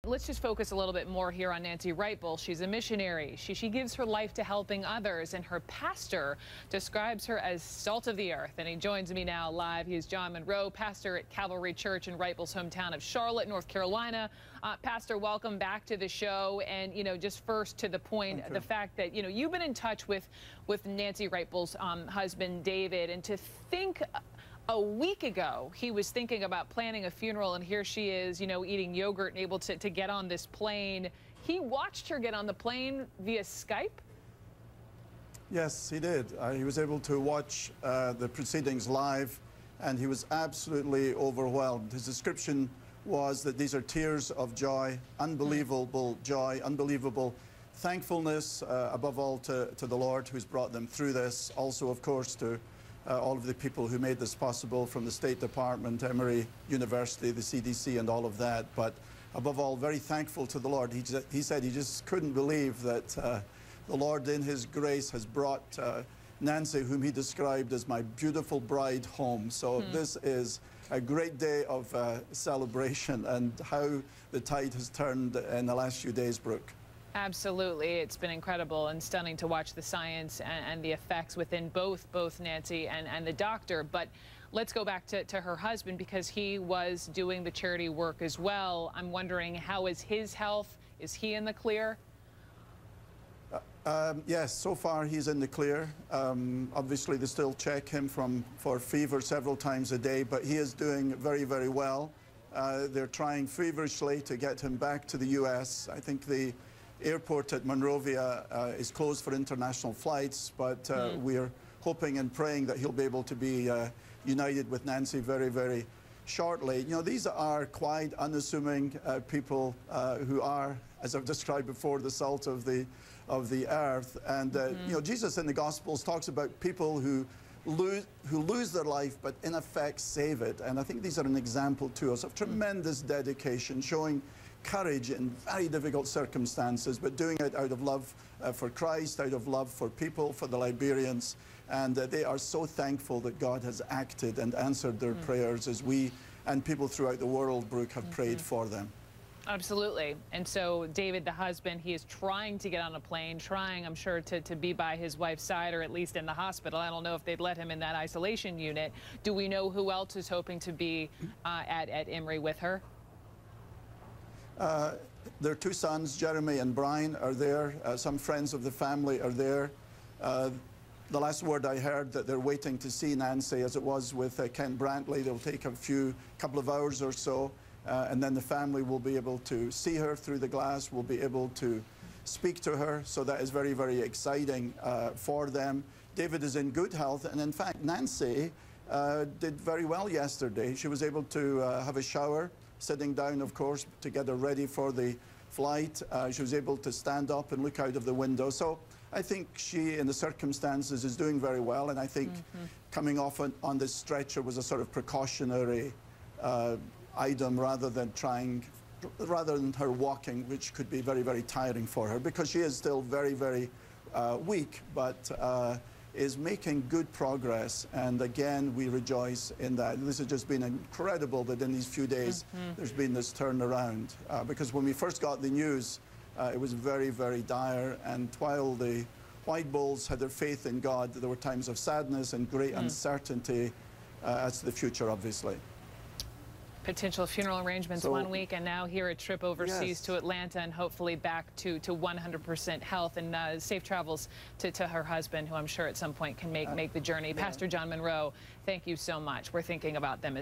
let's just focus a little bit more here on Nancy Reitbol. She's a missionary. She gives her life to helping others, and her pastor describes her as salt of the earth. And he joins me now live. He's John Monroe, pastor at Calvary Church in Reitbol's hometown of Charlotte, North Carolina. Pastor, welcome back to the show. And, just first to the point, the fact that, you've been in touch with Nancy Reitbol's husband, David, and to think a week ago, he was thinking about planning a funeral, and here she is, eating yogurt and able to get on this plane. He watched her get on the plane via Skype? Yes, he did. He was able to watch the proceedings live, and he was absolutely overwhelmed. His description was that these are tears of joy, unbelievable joy, unbelievable thankfulness, above all to the Lord who's brought them through this. Also, of course, to all of the people who made this possible, from the State Department, Emory University, the CDC, and all of that. But above all, very thankful to the Lord. He said he just couldn't believe that the Lord in his grace has brought Nancy, whom he described as my beautiful bride, home. So this is a great day of celebration, and how the tide has turned in the last few days, Brooke. Absolutely. It's been incredible and stunning to watch the science and the effects within both Nancy and the doctor. But let's go back to her husband, because he was doing the charity work as well. I'm wondering, how is his health? Is he in the clear? Yes, so far he's in the clear. Obviously, they still check him for fever several times a day, but he is doing very, very well. They're trying feverishly to get him back to the U.S. I think the airport at Monrovia is closed for international flights, but we're hoping and praying that he'll be able to be united with Nancy very, very shortly. These are quite unassuming people who are, as I've described before, the salt of the earth. And Jesus in the Gospels talks about people who lose their life, but in effect save it. And I think these are an example to us of tremendous dedication, showing courage in very difficult circumstances, but doing it out of love for Christ, out of love for people, for the Liberians. And they are so thankful that God has acted and answered their prayers, as we and people throughout the world, Brooke, have prayed for them. Absolutely. And so David, the husband, he is trying to get on a plane, trying, I'm sure, to be by his wife's side, or at least in the hospital. I don't know if they'd let him in that isolation unit. Do we know who else is hoping to be at Emory with her? Their two sons, Jeremy and Brian, are there. Some friends of the family are there. The last word I heard, that they're waiting to see Nancy, as it was with Kent Brantley. They'll take a couple of hours or so, and then the family will be able to see her through the glass, will be able to speak to her. So that is very, very exciting for them. David is in good health, and in fact, Nancy did very well yesterday. She was able to have a shower, sitting down, of course, to get her ready for the flight. She was able to stand up and look out of the window. So I think she, in the circumstances, is doing very well. And I think coming off on this stretcher was a sort of precautionary item, rather than her walking, which could be very, very tiring for her, because she is still very, very weak, but is making good progress. And again, we rejoice in that. This has just been incredible that in these few days there's been this turnaround, because when we first got the news, it was very, very dire. And while the White Bulls had their faith in God, there were times of sadness and great uncertainty as to the future, obviously. Potential funeral arrangements 1 week, and now here a trip overseas to Atlanta, and hopefully back to 100% health, and safe travels to her husband, who I'm sure at some point can make the journey. Pastor John Monroe, thank you so much. We're thinking about them as